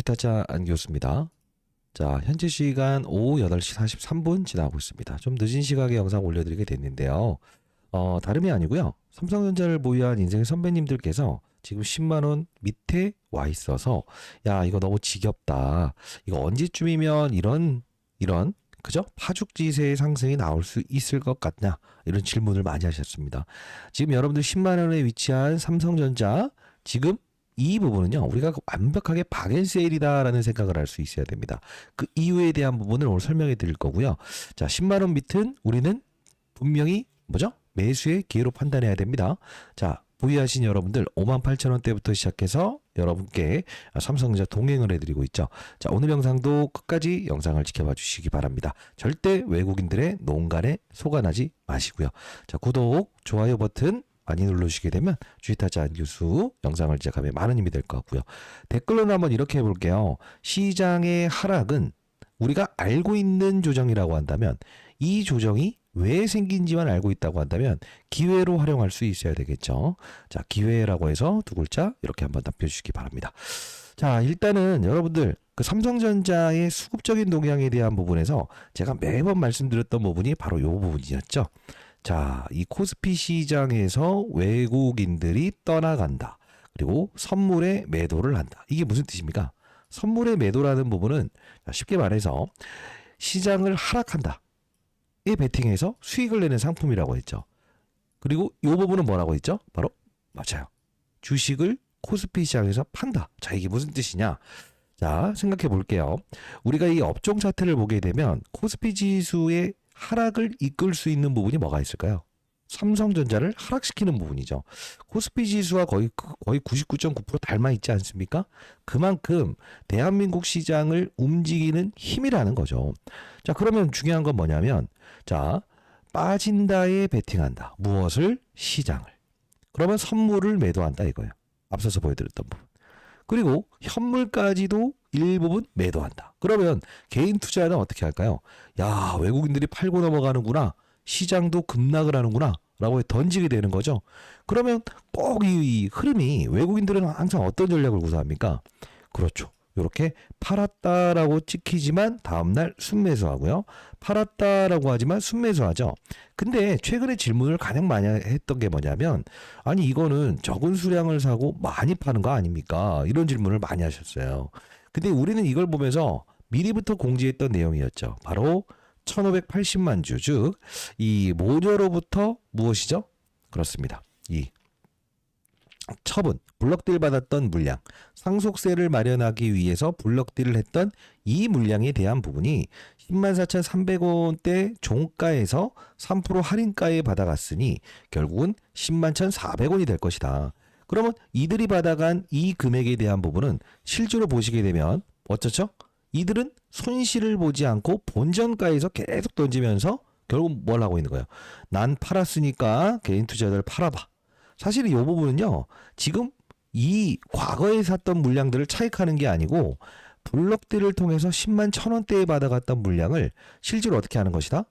쥐타짜 안교수입니다. 자, 현재 시간 오후 8시 43분 지나고 있습니다. 좀 늦은 시각에 영상 올려드리게 됐는데요. 다름이 아니고요. 삼성전자를 보유한 인생 선배님들께서 지금 10만원 밑에 와 있어서, 야, 이거 너무 지겹다. 이거 언제쯤이면 이런, 그죠? 파죽지세의 상승이 나올 수 있을 것 같냐? 이런 질문을 많이 하셨습니다. 지금 여러분들 10만원에 위치한 삼성전자, 지금 이 부분은요, 우리가 완벽하게 박앤세일이다라는 생각을 할 수 있어야 됩니다. 그 이유에 대한 부분을 오늘 설명해 드릴 거고요. 자, 10만원 밑은 우리는 분명히 뭐죠? 매수의 기회로 판단해야 됩니다. 자, 보유하신 여러분들 58,000원대부터 시작해서 여러분께 삼성전자 동행을 해드리고 있죠. 자, 오늘 영상도 끝까지 영상을 지켜봐 주시기 바랍니다. 절대 외국인들의 농간에 속아나지 마시고요. 자, 구독, 좋아요 버튼 많이 눌러주시게 되면 쥐타짜 안교수 영상을 제작하면 많은 힘이 될 것 같고요. 댓글로는 한번 이렇게 해볼게요. 시장의 하락은 우리가 알고 있는 조정이라고 한다면 이 조정이 왜 생긴지만 알고 있다고 한다면 기회로 활용할 수 있어야 되겠죠. 자, 기회라고 해서 두 글자 이렇게 한번 남겨주시기 바랍니다. 자, 일단은 여러분들 그 삼성전자의 수급적인 동향에 대한 부분에서 제가 매번 말씀드렸던 부분이 바로 이 부분이었죠. 자, 이 코스피 시장에서 외국인들이 떠나간다. 그리고 선물에 매도를 한다. 이게 무슨 뜻입니까? 선물에 매도라는 부분은 쉽게 말해서 시장을 하락한다. 이 베팅해서 수익을 내는 상품이라고 했죠. 그리고 이 부분은 뭐라고 했죠? 바로 맞아요. 주식을 코스피 시장에서 판다. 자, 이게 무슨 뜻이냐? 자, 생각해 볼게요. 우리가 이 업종 차트를 보게 되면 코스피 지수의 하락을 이끌 수 있는 부분이 뭐가 있을까요? 삼성전자를 하락시키는 부분이죠. 코스피 지수와 거의 99.9% 닮아 있지 않습니까? 그만큼 대한민국 시장을 움직이는 힘이라는 거죠. 자, 그러면 중요한 건 뭐냐면, 자, 빠진다에 베팅한다. 무엇을? 시장을. 그러면 선물을 매도한다 이거예요. 앞서서 보여드렸던 부분. 그리고 현물까지도 일부분 매도한다. 그러면 개인 투자는 어떻게 할까요? 야, 외국인들이 팔고 넘어가는구나. 시장도 급락을 하는구나. 라고 던지게 되는 거죠. 그러면 꼭 이 흐름이 외국인들은 항상 어떤 전략을 구사합니까? 그렇죠. 이렇게 팔았다라고 찍히지만 다음날 순매수하고요. 팔았다라고 하지만 순매수하죠. 근데 최근에 질문을 가장 많이 했던 게 뭐냐면, 아니 이거는 적은 수량을 사고 많이 파는 거 아닙니까? 이런 질문을 많이 하셨어요. 근데 우리는 이걸 보면서 미리부터 공지했던 내용이었죠. 바로 1580만 주, 즉 이 모녀로부터 무엇이죠? 그렇습니다. 이 처분, 블럭딜 받았던 물량, 상속세를 마련하기 위해서 블럭딜을 했던 이 물량에 대한 부분이 104,300원대 종가에서 3% 할인가에 받아갔으니 결국은 101,400원이 될 것이다. 그러면 이들이 받아간 이 금액에 대한 부분은 실제로 보시게 되면 어쩌죠? 이들은 손실을 보지 않고 본전가에서 계속 던지면서 결국 뭘 하고 있는 거예요? 난 팔았으니까 개인 투자자들 팔아봐. 사실 이 부분은요, 지금 이 과거에 샀던 물량들을 차익하는 게 아니고 블럭들을 통해서 10만 1,000원대에 받아갔던 물량을 실제로 어떻게 하는 것이다?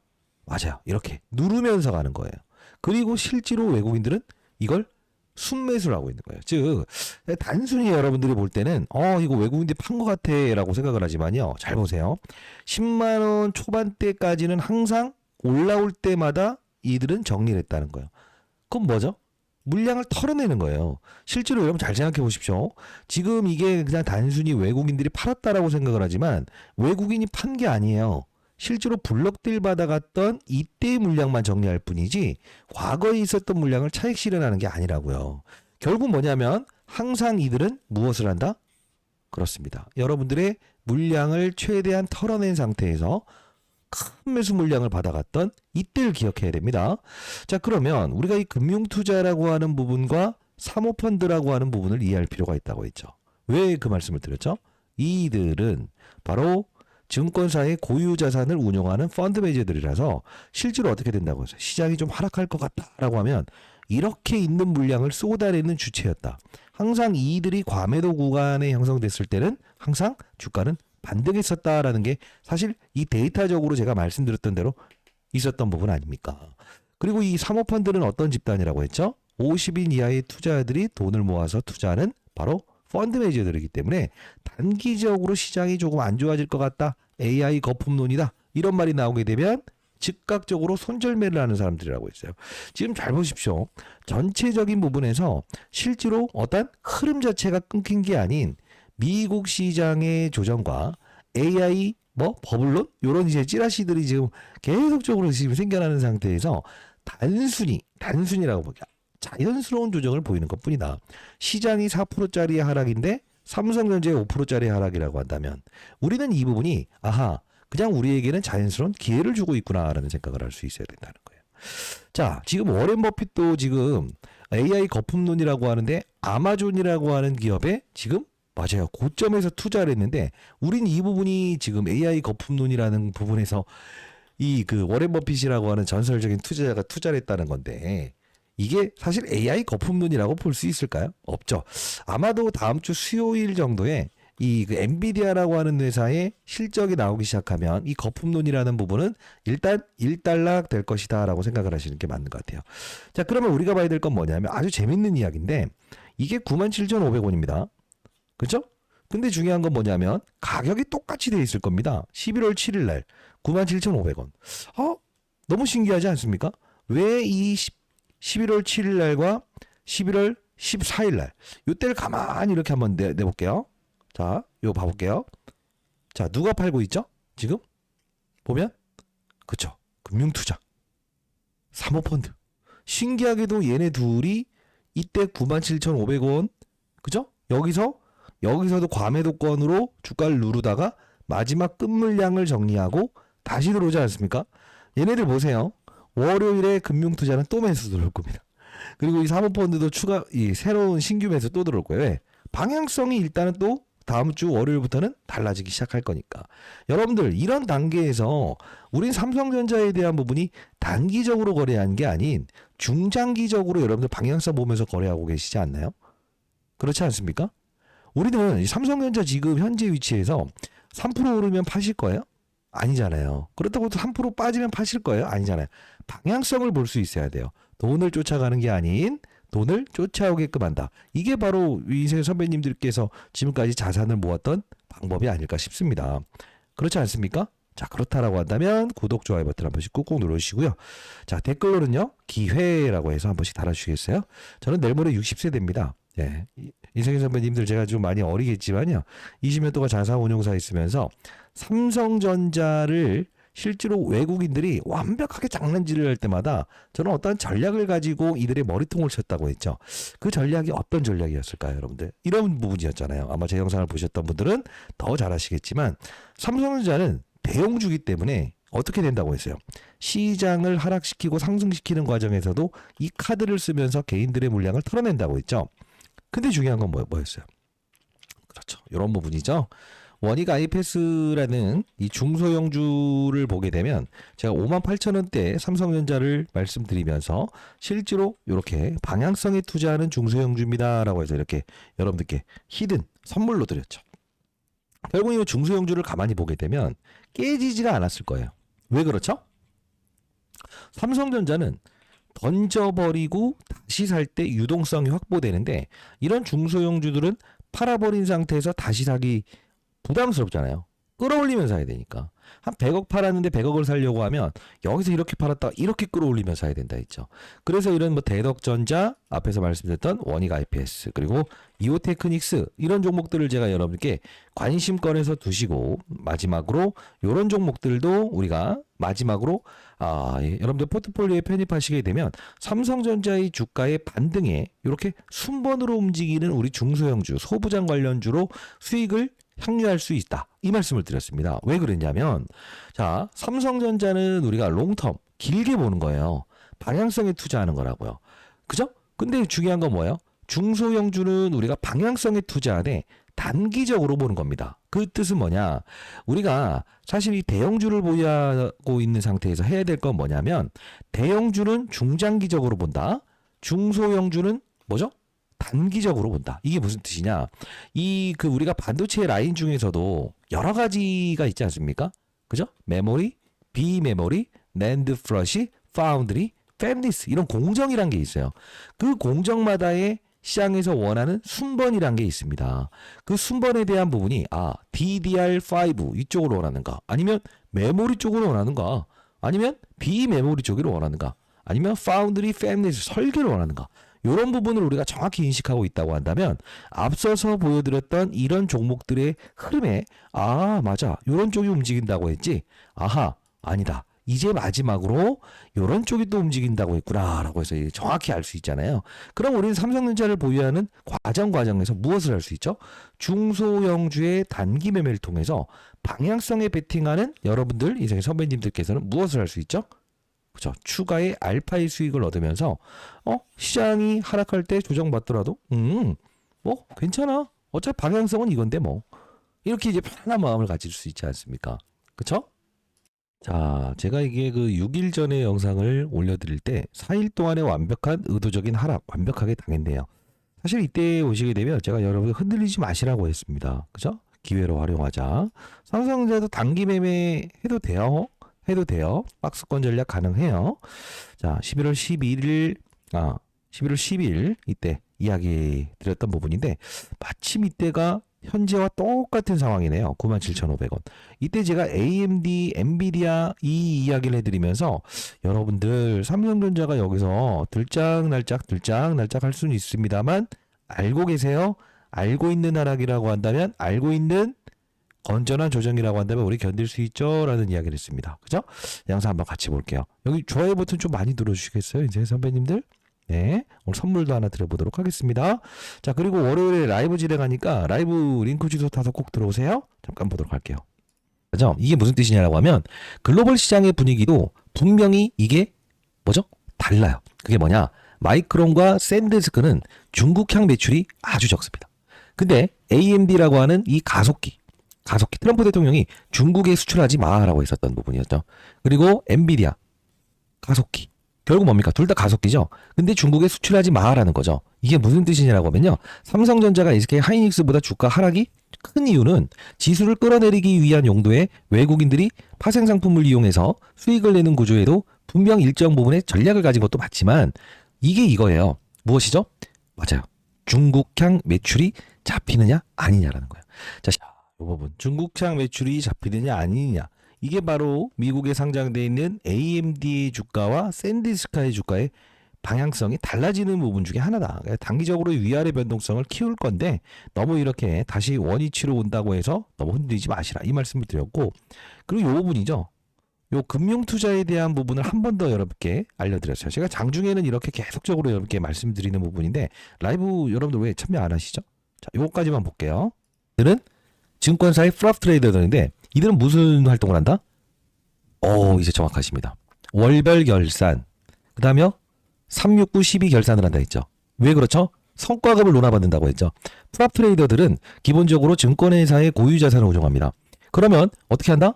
맞아요. 이렇게 누르면서 가는 거예요. 그리고 실제로 외국인들은 이걸 순매수를 하고 있는 거예요. 즉 단순히 여러분들이 볼 때는 이거 외국인들이 판 것 같아 라고 생각을 하지만요. 잘 보세요. 10만원 초반대까지는 항상 올라올 때마다 이들은 정리를 했다는 거예요. 그럼 뭐죠? 물량을 털어내는 거예요. 실제로 여러분 잘 생각해 보십시오. 지금 이게 그냥 단순히 외국인들이 팔았다라고 생각을 하지만 외국인이 판 게 아니에요. 실제로 블럭딜 받아갔던 이때의 물량만 정리할 뿐이지 과거에 있었던 물량을 차익 실현하는 게 아니라고요. 결국 뭐냐면 항상 이들은 무엇을 한다? 그렇습니다. 여러분들의 물량을 최대한 털어낸 상태에서 큰 매수 물량을 받아갔던 이때를 기억해야 됩니다. 자, 그러면 우리가 이 금융투자라고 하는 부분과 사모펀드라고 하는 부분을 이해할 필요가 있다고 했죠. 왜 그 말씀을 드렸죠? 이들은 바로 증권사의 고유 자산을 운용하는 펀드 매니저들이라서 실제로 어떻게 된다고 해서 시장이 좀 하락할 것 같다라고 하면 이렇게 있는 물량을 쏟아내는 주체였다. 항상 이들이 과매도 구간에 형성됐을 때는 항상 주가는 반등했었다라는 게 사실 이 데이터적으로 제가 말씀드렸던 대로 있었던 부분 아닙니까? 그리고 이 사모펀드는 어떤 집단이라고 했죠? 50인 이하의 투자자들이 돈을 모아서 투자하는 바로 펀드 매니저들이기 때문에 단기적으로 시장이 조금 안 좋아질 것 같다. AI 거품론이다. 이런 말이 나오게 되면 즉각적으로 손절매를 하는 사람들이라고 있어요. 지금 잘 보십시오. 전체적인 부분에서 실제로 어떤 흐름 자체가 끊긴 게 아닌 미국 시장의 조정과 AI 버블론 이런 이제 찌라시들이 지금 계속적으로 지금 생겨나는 상태에서 단순이라고 보기야 자연스러운 조정을 보이는 것뿐이다. 시장이 4%짜리의 하락인데 삼성전자의 5%짜리 하락이라고 한다면 우리는 이 부분이 그냥 우리에게는 자연스러운 기회를 주고 있구나라는 생각을 할 수 있어야 된다는 거예요. 자, 지금 워렌 버핏도 지금 AI 거품론이라고 하는데 아마존이라고 하는 기업에 지금 맞아요. 고점에서 투자를 했는데 우린 이 부분이 지금 AI 거품론이라는 부분에서 이 그 워렌 버핏이라고 하는 전설적인 투자자가 투자를 했다는 건데 이게 사실 AI 거품론이라고 볼 수 있을까요? 없죠. 아마도 다음 주 수요일 정도에 이 그 엔비디아라고 하는 회사의 실적이 나오기 시작하면 이 거품론이라는 부분은 일단 일단락 될 것이다라고 생각을 하시는 게 맞는 것 같아요. 자, 그러면 우리가 봐야 될 건 뭐냐면 아주 재밌는 이야기인데 이게 97,500원입니다. 그렇죠? 근데 중요한 건 뭐냐면 가격이 똑같이 돼 있을 겁니다. 11월 7일 날 97,500원. 너무 신기하지 않습니까? 왜 이 11월 7일 날과 11월 14일 날 요때를 가만히 이렇게 한번 내볼게요. 자, 이거 봐볼게요. 자, 누가 팔고 있죠? 지금 보면 그쵸? 금융투자, 사모펀드. 신기하게도 얘네 둘이 이때 97,500원 그죠? 여기서도 과매도권으로 주가를 누르다가 마지막 끝물량을 정리하고 다시 들어오지 않습니까? 얘네들 보세요. 월요일에 금융투자는 또 매수 들어올 겁니다. 그리고 이 사모펀드도 이 새로운 신규 매수 또 들어올 거예요. 왜? 방향성이 일단은 또 다음 주 월요일부터는 달라지기 시작할 거니까. 여러분들 이런 단계에서 우린 삼성전자에 대한 부분이 단기적으로 거래하는 게 아닌 중장기적으로 여러분들 방향성 보면서 거래하고 계시지 않나요? 그렇지 않습니까? 우리는 삼성전자 지금 현재 위치에서 3% 오르면 파실 거예요? 아니잖아요. 그렇다고 3% 빠지면 파실 거예요? 아니잖아요. 방향성을 볼 수 있어야 돼요. 돈을 쫓아가는 게 아닌 돈을 쫓아오게끔 한다. 이게 바로 이세 선배님들께서 지금까지 자산을 모았던 방법이 아닐까 싶습니다. 그렇지 않습니까? 자, 그렇다라고 한다면 구독, 좋아요 버튼 한 번씩 꾹꾹 누르시고요. 자, 댓글로는요. 기회라고 해서 한 번씩 달아주시겠어요? 저는 내일 모레 60세 됩니다. 예. 이승현 선배님들 제가 좀 많이 어리겠지만요. 20년 동안 자산 운용사 있으면서 삼성전자를 실제로 외국인들이 완벽하게 장난질을 할 때마다 저는 어떤 전략을 가지고 이들의 머리통을 쳤다고 했죠. 그 전략이 어떤 전략이었을까요, 여러분들? 이런 부분이었잖아요. 아마 제 영상을 보셨던 분들은 더 잘 아시겠지만 삼성전자는 대형주기 때문에 어떻게 된다고 했어요? 시장을 하락시키고 상승시키는 과정에서도 이 카드를 쓰면서 개인들의 물량을 털어낸다고 했죠. 근데 중요한 건 뭐였어요? 그렇죠. 이런 부분이죠. 원익 IPS라는 이 중소형주를 보게 되면 제가 58,000원대 삼성전자를 말씀드리면서 실제로 이렇게 방향성에 투자하는 중소형주입니다라고 해서 이렇게 여러분들께 히든 선물로 드렸죠. 결국 이 중소형주를 가만히 보게 되면 깨지지가 않았을 거예요. 왜 그렇죠? 삼성전자는 던져버리고 다시 살 때 유동성이 확보되는데 이런 중소형주들은 팔아버린 상태에서 다시 사기 부담스럽잖아요. 끌어올리면 사야 되니까. 한 100억 팔았는데 100억을 살려고 하면 여기서 이렇게 팔았다가 이렇게 끌어올리면 사야 된다 했죠. 그래서 이런 대덕전자 앞에서 말씀드렸던 원익 IPS 그리고 이오테크닉스 이런 종목들을 제가 여러분께 관심권에서 두시고 마지막으로 이런 종목들도 우리가 마지막으로 여러분들 포트폴리오에 편입하시게 되면 삼성전자의 주가의 반등에 이렇게 순번으로 움직이는 우리 중소형주 소부장 관련주로 수익을 향유할 수 있다. 이 말씀을 드렸습니다. 왜 그랬냐면 자, 삼성전자는 우리가 롱텀 길게 보는 거예요. 방향성에 투자하는 거라고요. 그죠? 근데 중요한 건 뭐예요? 중소형주는 우리가 방향성에 투자하되 단기적으로 보는 겁니다. 그 뜻은 뭐냐? 우리가 사실 이 대형주를 보유하고 있는 상태에서 해야 될 건 뭐냐면 대형주는 중장기적으로 본다. 중소형주는 뭐죠? 단기적으로 본다. 이게 무슨 뜻이냐? 우리가 반도체 라인 중에서도 여러 가지가 있지 않습니까? 그죠? 메모리, 비메모리, 낸드 플러시, 파운드리, 팹리스 이런 공정이란 게 있어요. 그 공정마다의 시장에서 원하는 순번이란 게 있습니다. 그 순번에 대한 부분이 DDR5 이쪽으로 원하는가, 아니면 메모리 쪽으로 원하는가, 아니면 비메모리 쪽으로 원하는가, 아니면 파운드리 패밀리 설계를 원하는가, 이런 부분을 우리가 정확히 인식하고 있다고 한다면 앞서서 보여드렸던 이런 종목들의 흐름에 맞아, 이런 쪽이 움직인다고 했지, 아니다, 이제 마지막으로 이런 쪽이 또 움직인다고 했구나 라고 해서 정확히 알 수 있잖아요. 그럼 우리는 삼성전자를 보유하는 과정에서 무엇을 할 수 있죠? 중소형주의 단기 매매를 통해서 방향성에 베팅하는 여러분들, 이제 선배님들께서는 무엇을 할 수 있죠? 그죠? 추가의 알파의 수익을 얻으면서 시장이 하락할 때 조정받더라도 괜찮아, 어차피 방향성은 이건데 뭐, 이렇게 이제 편안한 마음을 가질 수 있지 않습니까? 그쵸? 자, 제가 이게 그 6일 전에 영상을 올려드릴 때 4일 동안의 완벽한 의도적인 하락 완벽하게 당했네요. 사실 이때 오시게 되면 제가 여러분 흔들리지 마시라고 했습니다. 그죠? 기회로 활용하자. 삼성전자도 단기 매매 해도 돼요. 박스권 전략 가능해요. 자, 11월 12일 이때 이야기 드렸던 부분인데, 마침 이때가 현재와 똑같은 상황이네요. 97,500원. 이때 제가 AMD, 엔비디아 이 이야기를 해드리면서 여러분들 삼성전자가 여기서 들짝날짝 할 수는 있습니다만, 알고 계세요? 알고 있는 하락이라고 한다면, 알고 있는 건전한 조정이라고 한다면 우리 견딜 수 있죠? 라는 이야기를 했습니다. 그죠? 영상 한번 같이 볼게요. 여기 좋아요 버튼 좀 많이 눌러주시겠어요? 이제 선배님들? 네, 오늘 선물도 하나 드려보도록 하겠습니다. 자, 그리고 월요일에 라이브 진행하니까 라이브 링크 주소 타서 꼭 들어오세요. 잠깐 보도록 할게요. 그죠? 이게 무슨 뜻이냐라고 하면 글로벌 시장의 분위기도 분명히 이게 뭐죠? 달라요. 그게 뭐냐? 마이크론과 샌디스크는 중국향 매출이 아주 적습니다. 근데 AMD라고 하는 이 가속기 트럼프 대통령이 중국에 수출하지 마라고 했었던 부분이었죠. 그리고 엔비디아 가속기, 결국 뭡니까? 둘 다 가속기죠. 근데 중국에 수출하지 마라는 거죠. 이게 무슨 뜻이냐라고 하면요, 삼성전자가 SK 하이닉스보다 주가 하락이 큰 이유는 지수를 끌어내리기 위한 용도의 외국인들이 파생 상품을 이용해서 수익을 내는 구조에도 분명 일정 부분의 전략을 가진 것도 맞지만, 이게 이거예요. 무엇이죠? 맞아요. 중국향 매출이 잡히느냐 아니냐라는 거예요. 자, 이 부분, 중국향 매출이 잡히느냐 아니냐, 이게 바로 미국에 상장되어 있는 AMD의 주가와 샌디스크의 주가의 방향성이 달라지는 부분 중에 하나다. 단기적으로 위아래 변동성을 키울 건데 너무 이렇게 다시 원위치로 온다고 해서 너무 흔들리지 마시라, 이 말씀을 드렸고, 그리고 이 부분이죠. 요 금융투자에 대한 부분을 한 번 더 여러분께 알려드렸어요. 제가 장중에는 이렇게 계속적으로 여러분께 말씀드리는 부분인데, 라이브 여러분들 왜 참여 안 하시죠? 자, 요거까지만 볼게요. 이들은 증권사의 프랍 트레이더들인데, 이들은 무슨 활동을 한다? 이제 정확하십니다. 월별 결산, 그 다음에 369, 12 결산을 한다 했죠. 왜 그렇죠? 성과급을 논하받는다고 했죠. 프랍 트레이더들은 기본적으로 증권회사의 고유자산을 운용합니다. 그러면 어떻게 한다?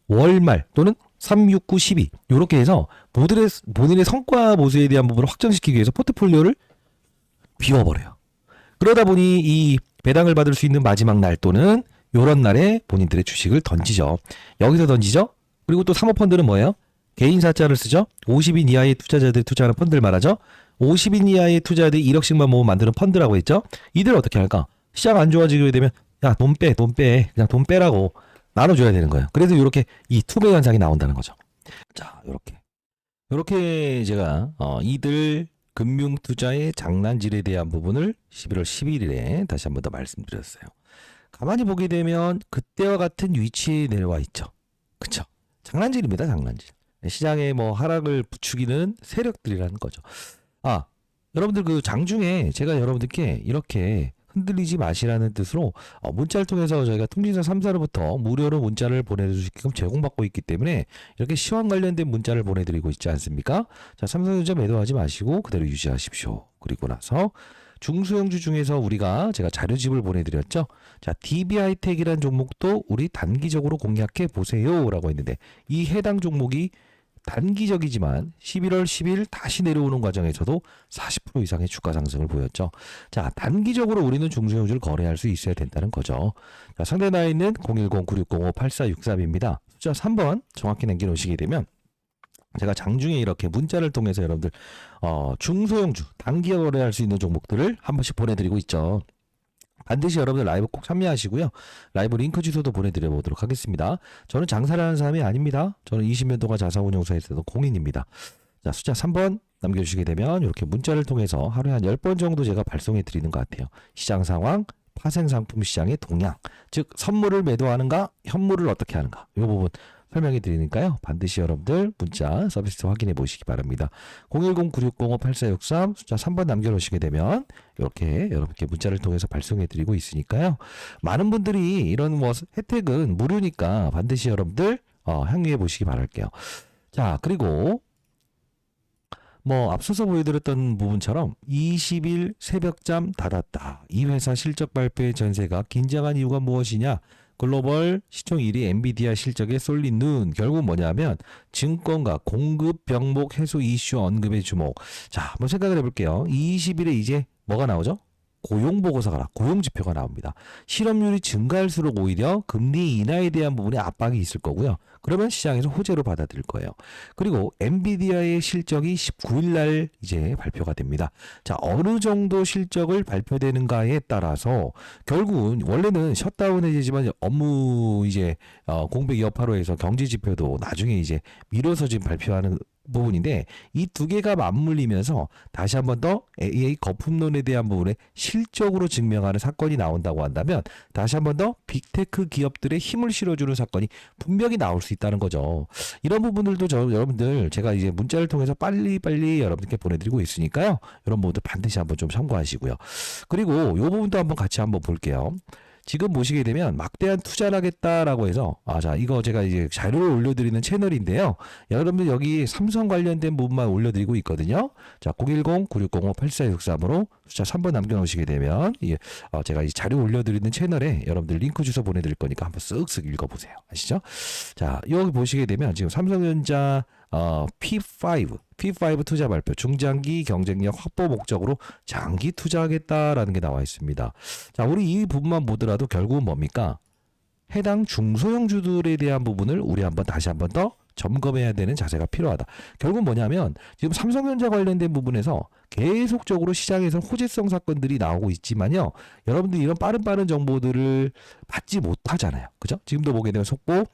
월말 또는 369, 12 이렇게 해서 본인의 성과 보수에 대한 부분을 확정시키기 위해서 포트폴리오를 비워버려요. 그러다 보니 이 배당을 받을 수 있는 마지막 날 또는 요런 날에 본인들의 주식을 던지죠. 여기서 던지죠. 그리고 또 사모펀드는 뭐예요? 개인 사자를 쓰죠. 50인 이하의 투자자들이 투자하는 펀드를 말하죠. 50인 이하의 투자자들이 1억씩만 모으면 만드는 펀드라고 했죠. 이들 어떻게 할까? 시장 안 좋아지게 되면 야, 돈 빼. 그냥 돈 빼라고 나눠줘야 되는 거예요. 그래서 이렇게 이 투배 현상이 나온다는 거죠. 자, 이렇게 제가 이들 금융투자의 장난질에 대한 부분을 11월 11일에 다시 한 번 더 말씀드렸어요. 가만히 보게 되면 그때와 같은 위치에 내려와 있죠. 그쵸? 장난질입니다, 장난질. 시장에 뭐 하락을 부추기는 세력들이라는 거죠. 여러분들 그 장중에 제가 여러분들께 이렇게 흔들리지 마시라는 뜻으로 문자를 통해서 저희가 통신사 3사로부터 무료로 문자를 보내줄 수 있게끔 제공받고 있기 때문에 이렇게 시황 관련된 문자를 보내드리고 있지 않습니까? 자, 삼성전자 매도하지 마시고 그대로 유지하십시오. 그리고 나서 중소형주 중에서 우리가 제가 자료집을 보내드렸죠. 자, DB하이텍이라는 종목도 우리 단기적으로 공략해 보세요 라고 했는데, 이 해당 종목이 단기적이지만 11월 10일 다시 내려오는 과정에서도 40% 이상의 주가 상승을 보였죠. 자, 단기적으로 우리는 중소형주를 거래할 수 있어야 된다는 거죠. 자, 상대 나와 있는 010-9605-8463입니다. 숫자 3번 정확히 남겨놓으시게 되면 제가 장중에 이렇게 문자를 통해서 여러분들 중소형주 단기 거래할 수 있는 종목들을 한 번씩 보내드리고 있죠. 반드시 여러분들 라이브 꼭 참여하시고요. 라이브 링크 주소도 보내드려 보도록 하겠습니다. 저는 장사를 하는 사람이 아닙니다. 저는 20년 동안 자산운용사에서도 공인입니다. 자, 숫자 3번 남겨주시게 되면 이렇게 문자를 통해서 하루에 한 10번 정도 제가 발송해 드리는 것 같아요. 시장 상황, 파생상품 시장의 동향, 즉 선물을 매도하는가, 현물을 어떻게 하는가, 이 부분 설명해 드리니까요. 반드시 여러분들 문자 서비스 확인해 보시기 바랍니다. 010-9605-8463 숫자 3번 남겨놓으시게 되면 이렇게 여러분께 문자를 통해서 발송해 드리고 있으니까요. 많은 분들이 이런 뭐 혜택은 무료니까 반드시 여러분들 향유해 보시기 바랄게요. 자, 그리고 뭐 앞서서 보여드렸던 부분처럼 20일 새벽잠 닫았다. 이 회사 실적 발표의 전세가 긴장한 이유가 무엇이냐? 글로벌 시총 1위 엔비디아 실적에 쏠린 눈. 결국 뭐냐면 증권가 공급 병목 해소 이슈 언급의 주목. 자, 한번 생각을 해볼게요. 20일에 이제 뭐가 나오죠? 고용보고서가 고용지표가 나옵니다. 실업률이 증가할수록 오히려 금리 인하에 대한 부분에 압박이 있을 거고요. 그러면 시장에서 호재로 받아들일 거예요. 그리고 엔비디아의 실적이 19일 날 이제 발표가 됩니다. 자, 어느 정도 실적을 발표되는가에 따라서 결국은 원래는 셧다운 해제지만 업무 이제 공백 여파로 해서 경제 지표도 나중에 이제 미뤄서 지금 발표하는 부분인데 이 두 개가 맞물리면서 다시 한 번 더 AI 거품론에 대한 부분에 실적으로 증명하는 사건이 나온다고 한다면 다시 한 번 더 빅테크 기업들의 힘을 실어주는 사건이 분명히 나올 수 있다는 거죠. 이런 부분들도 여러분들 제가 이제 문자를 통해서 빨리빨리 여러분들께 보내드리고 있으니까요. 이런 부분도 반드시 한번 좀 참고하시고요. 그리고 이 부분도 한번 같이 한번 볼게요. 지금 보시게 되면 막대한 투자를 하겠다라고 해서 자, 이거 제가 이제 자료를 올려드리는 채널인데요. 여러분들 여기 삼성 관련된 부분만 올려드리고 있거든요. 자, 010-9605-8463으로 숫자 3번 남겨놓으시게 되면 제가 이 자료 올려드리는 채널에 여러분들 링크 주소 보내드릴 거니까 한번 쓱쓱 읽어보세요. 아시죠? 자, 여기 보시게 되면 지금 삼성전자 P5 투자 발표 중장기 경쟁력 확보 목적으로 장기 투자하겠다라는 게 나와 있습니다. 자, 우리 이 부분만 보더라도 결국은 뭡니까? 해당 중소형주들에 대한 부분을 우리 다시 한번 더 점검해야 되는 자세가 필요하다. 결국 뭐냐면 지금 삼성전자 관련된 부분에서 계속적으로 시장에서 호재성 사건들이 나오고 있지만요. 여러분들이 이런 빠른 정보들을 받지 못하잖아요. 그죠? 지금도 보게 되면 속보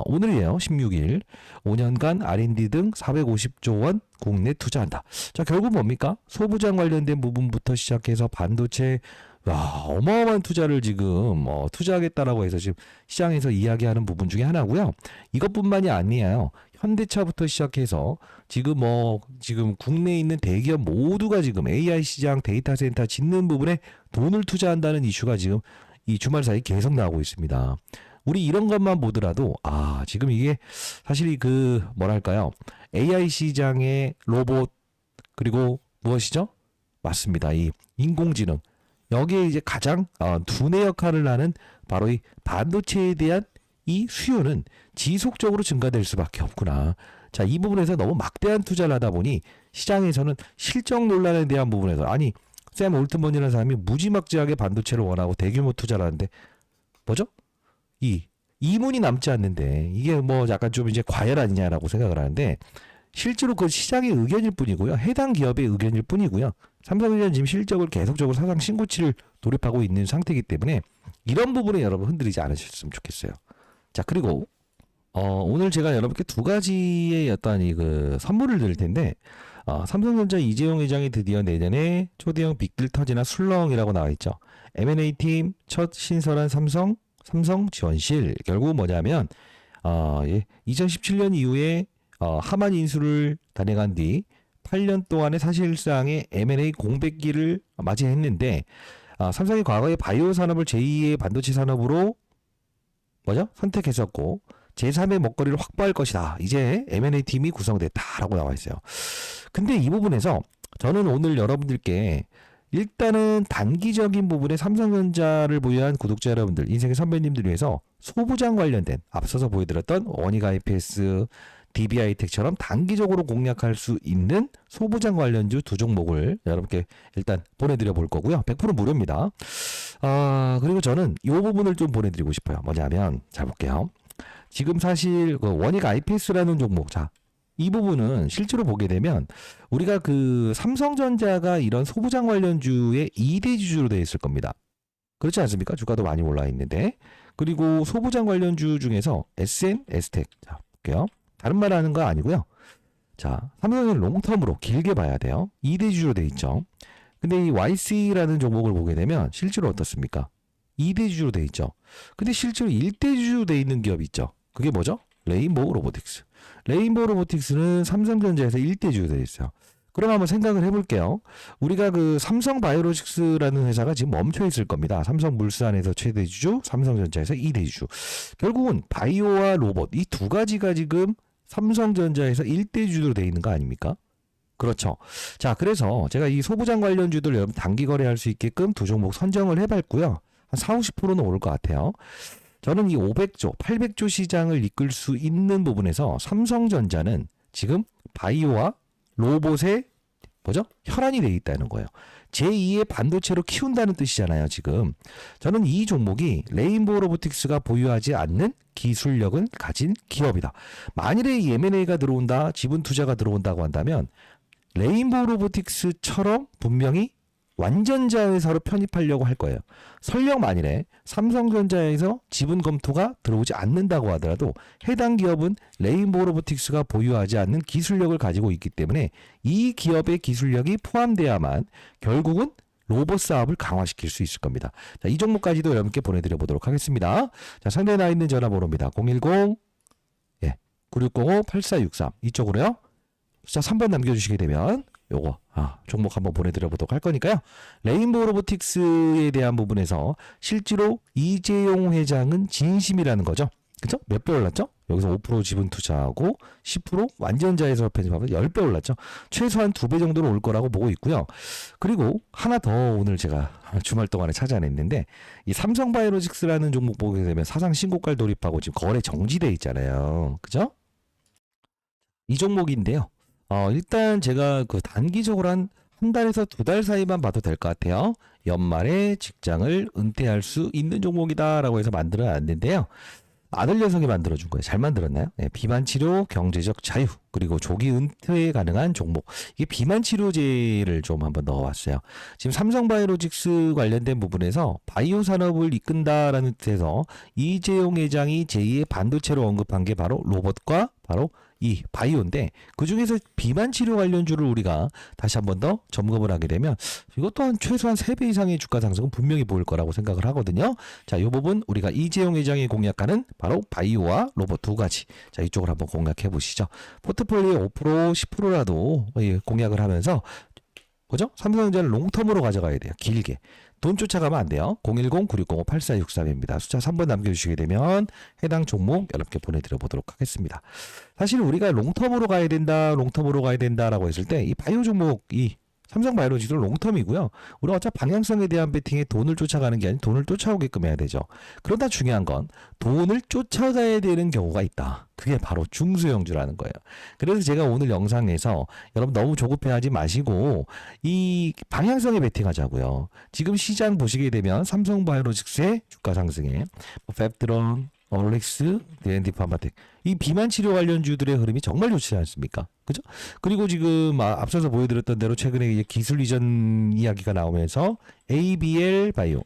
오늘이에요. 16일 5년간 R&D 등 450조 원 국내 투자한다. 자, 결국 뭡니까? 소부장 관련된 부분부터 시작해서 반도체 어마어마한 투자를 지금 투자하겠다라고 해서 지금 시장에서 이야기하는 부분 중에 하나고요. 이것뿐만이 아니에요. 현대차부터 시작해서 지금 지금 국내에 있는 대기업 모두가 지금 AI 시장 데이터 센터 짓는 부분에 돈을 투자한다는 이슈가 지금 이 주말 사이 계속 나오고 있습니다. 우리 이런 것만 보더라도 지금 이게 사실 뭐랄까요? AI 시장의 로봇 그리고 무엇이죠? 맞습니다. 이 인공지능. 여기에 이제 가장 두뇌 역할을 하는 바로 이 반도체에 대한 이 수요는 지속적으로 증가될 수밖에 없구나. 자, 이 부분에서 너무 막대한 투자를 하다 보니 시장에서는 실적 논란에 대한 부분에서 샘 올트먼이라는 사람이 무지막지하게 반도체를 원하고 대규모 투자를 하는데 뭐죠? 이문이 남지 않는데 이게 약간 좀 이제 과열 아니냐라고 생각을 하는데 실제로 그 시장의 의견일 뿐이고요. 해당 기업의 의견일 뿐이고요. 삼성전자 지금 실적을 계속적으로 사상 신고치를 돌입하고 있는 상태이기 때문에 이런 부분에 여러분 흔들리지 않으셨으면 좋겠어요. 자, 그리고 오늘 제가 여러분께 두 가지의 어떤 선물을 드릴 텐데 삼성전자 이재용 회장이 드디어 내년에 초대형 빅딜 터지나 술렁이라고 나와 있죠. M&A 팀 첫 신설한 삼성 지원실. 결국 뭐냐면 2017년 이후에 하만 인수를 단행한 뒤 8년 동안의 사실상의 M&A 공백기를 맞이했는데 삼성이 과거에 바이오 산업을 제2의 반도체 산업으로 선택했었고 제3의 먹거리를 확보할 것이다. 이제 M&A 팀이 구성됐다라고 나와 있어요. 근데 이 부분에서 저는 오늘 여러분들께 일단은 단기적인 부분에 삼성전자를 보유한 구독자 여러분들, 인생의 선배님들 위해서 소부장 관련된 앞서서 보여드렸던 원익 IPS, DBI텍처럼 단기적으로 공략할 수 있는 소부장 관련주 두 종목을 여러분께 일단 보내드려 볼 거고요. 100% 무료입니다. 그리고 저는 이 부분을 좀 보내드리고 싶어요. 뭐냐면 잘 볼게요. 지금 사실 원익 IPS라는 종목, 자 이 부분은 실제로 보게 되면 우리가 그 삼성전자가 이런 소부장 관련주의 2대 주주로 되어 있을 겁니다. 그렇지 않습니까? 주가도 많이 올라 있는데. 그리고 소부장 관련주 중에서 SN, STEC. 자, 볼게요. 다른 말 하는 거 아니고요. 자, 삼성은 롱텀으로 길게 봐야 돼요. 2대 주주로 되어 있죠. 근데 이 YC라는 종목을 보게 되면 실제로 어떻습니까? 2대 주주로 되어 있죠. 근데 실제로 1대 주주로 되어 있는 기업이 있죠. 그게 뭐죠? 레인보우 로보틱스. 레인보우 로보틱스는 삼성전자에서 1대 주주로 되어 있어요. 그럼 한번 생각을 해볼게요. 우리가 그 삼성바이오로직스라는 회사가 지금 멈춰 있을 겁니다. 삼성물산에서 최대 주주, 삼성전자에서 2대 주주. 결국은 바이오와 로봇 이 두 가지가 지금 삼성전자에서 1대 주주로 되어 있는 거 아닙니까? 그렇죠. 자, 그래서 제가 이 소부장 관련주들 여러분 단기 거래할 수 있게끔 두 종목 선정을 해봤고요. 한 4, 50%는 오를 것 같아요. 저는 이 500조, 800조 시장을 이끌 수 있는 부분에서 삼성전자는 지금 바이오와 로봇의 뭐죠? 혈안이 돼 있다는 거예요. 제2의 반도체로 키운다는 뜻이잖아요, 지금. 저는 이 종목이 레인보우 로보틱스가 보유하지 않는 기술력을 가진 기업이다. 만일에 이 M&A가 들어온다, 지분 투자가 들어온다고 한다면 레인보우 로보틱스처럼 분명히 완전자 회사로 편입하려고 할 거예요. 설령 만일에 삼성전자에서 지분 검토가 들어오지 않는다고 하더라도 해당 기업은 레인보우 로보틱스가 보유하지 않는 기술력을 가지고 있기 때문에 이 기업의 기술력이 포함돼야만 결국은 로봇 사업을 강화시킬 수 있을 겁니다. 자, 이 종목까지도 여러분께 보내드려 보도록 하겠습니다. 자, 상대에 나와 있는 전화번호입니다. 010 9605-8463 이쪽으로요. 숫자 3번 남겨주시게 되면 요거 종목 한번 보내드려 보도록 할 거니까요. 레인보우 로보틱스에 대한 부분에서 실제로 이재용 회장은 진심이라는 거죠. 그쵸? 몇 배 올랐죠? 여기서 5% 지분 투자하고 10% 완전자에서 편입하면 10배 올랐죠. 최소한 2배 정도는 올 거라고 보고 있고요. 그리고 하나 더 오늘 제가 주말 동안에 찾아냈는데 이 삼성바이오로직스라는 종목 보게 되면 사상 신고가를 돌입하고 지금 거래 정지돼 있잖아요. 그죠? 이 종목인데요. 일단 제가 그 단기적으로 한 달에서 2달 사이만 봐도 될 것 같아요. 연말에 직장을 은퇴할 수 있는 종목이다라고 해서 만들어 놨는데요. 아들 녀석이 만들어준 거예요. 잘 만들었나요? 네, 비만 치료, 경제적 자유, 그리고 조기 은퇴 가능한 종목. 이게 비만 치료제를 좀 한번 넣어왔어요. 지금 삼성바이오로직스 관련된 부분에서 바이오 산업을 이끈다라는 뜻에서 이재용 회장이 제2의 반도체로 언급한 게 바로 로봇과 바로 이 바이오인데 그 중에서 비만 치료 관련주를 우리가 다시 한번 더 점검을 하게 되면 이것 또한 최소한 3배 이상의 주가 상승은 분명히 보일 거라고 생각을 하거든요. 자, 이 부분 우리가 이재용 회장이 공략하는 바로 바이오와 로봇 두 가지. 자, 이쪽을 한번 공략해 보시죠. 포트폴리오 5% 10%라도 공략을 하면서 뭐죠? 삼성전자를 롱텀으로 가져가야 돼요. 길게. 돈 쫓아가면 안 돼요. 010-9605-8463입니다. 숫자 3번 남겨주시게 되면 해당 종목 여러분께 보내드려 보도록 하겠습니다. 사실 우리가 롱텀으로 가야 된다, 롱텀으로 가야 된다라고 했을 때 이 바이오 종목이 삼성바이오로직스는 롱텀이고요. 우리가 어차피 방향성에 대한 베팅에 돈을 쫓아가는 게 아닌 돈을 쫓아오게끔 해야 되죠. 그러다 중요한 건 돈을 쫓아가야 되는 경우가 있다. 그게 바로 중소형주라는 거예요. 그래서 제가 오늘 영상에서 여러분 너무 조급해하지 마시고 이 방향성에 베팅하자고요. 지금 시장 보시게 되면 삼성바이오로직스의 주가 상승에 팹드론, 올릭스, D&D 파마텍 이 비만 치료 관련주들의 흐름이 정말 좋지 않습니까? 그죠? 그리고 지금 앞서서 보여드렸던 대로 최근에 이제 기술 이전 이야기가 나오면서 ABL 바이오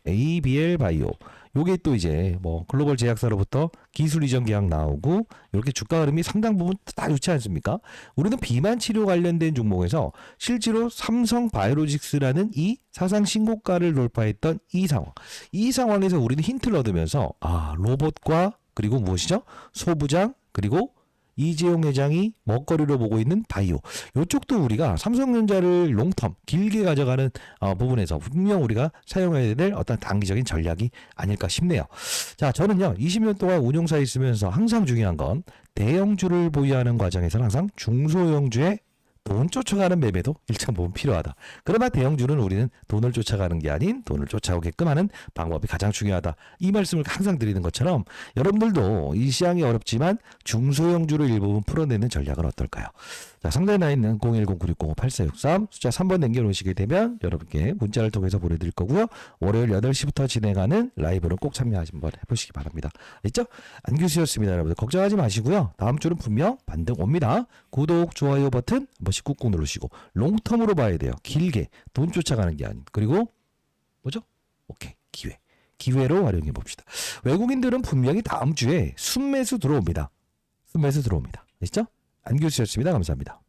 요게 또 이제 뭐 글로벌 제약사로부터 기술 이전 계약 나오고 이렇게 주가 흐름이 상당 부분 다 좋지 않습니까? 우리는 비만 치료 관련된 종목에서 실제로 삼성바이오로직스라는 이 사상 신고가를 돌파했던 이 상황에서 우리는 힌트를 얻으면서 로봇과 그리고 무엇이죠? 소부장 그리고 이재용 회장이 먹거리로 보고 있는 바이오. 이쪽도 우리가 삼성전자를 롱텀 길게 가져가는 부분에서 분명 우리가 사용해야 될 어떤 단기적인 전략이 아닐까 싶네요. 자, 저는요 20년 동안 운용사에 있으면서 항상 중요한 건 대형주를 보유하는 과정에서는 항상 중소형주의 돈 쫓아가는 매매도 일정 부분 필요하다. 그러나 대형주는 우리는 돈을 쫓아가는 게 아닌 돈을 쫓아오게끔 하는 방법이 가장 중요하다. 이 말씀을 항상 드리는 것처럼 여러분들도 이 시장이 어렵지만 중소형주를 일부분 풀어내는 전략은 어떨까요? 자, 상단에 나 있는 010-9605-8463 숫자 3번 남겨놓으시게 되면 여러분께 문자를 통해서 보내드릴 거고요. 월요일 8시부터 진행하는 라이브를 꼭 참여 한번 해보시기 바랍니다. 있죠? 안규수였습니다. 여러분들 걱정하지 마시고요. 다음 주는 분명 반등 옵니다. 구독, 좋아요 버튼 한 번씩 꾹꾹 누르시고 롱텀으로 봐야 돼요. 길게 돈 쫓아가는 게 아닌. 그리고 뭐죠? 오케이, 기회로 활용해 봅시다. 외국인들은 분명히 다음 주에 순매수 들어옵니다. 있죠? 안규수였습니다. 감사합니다.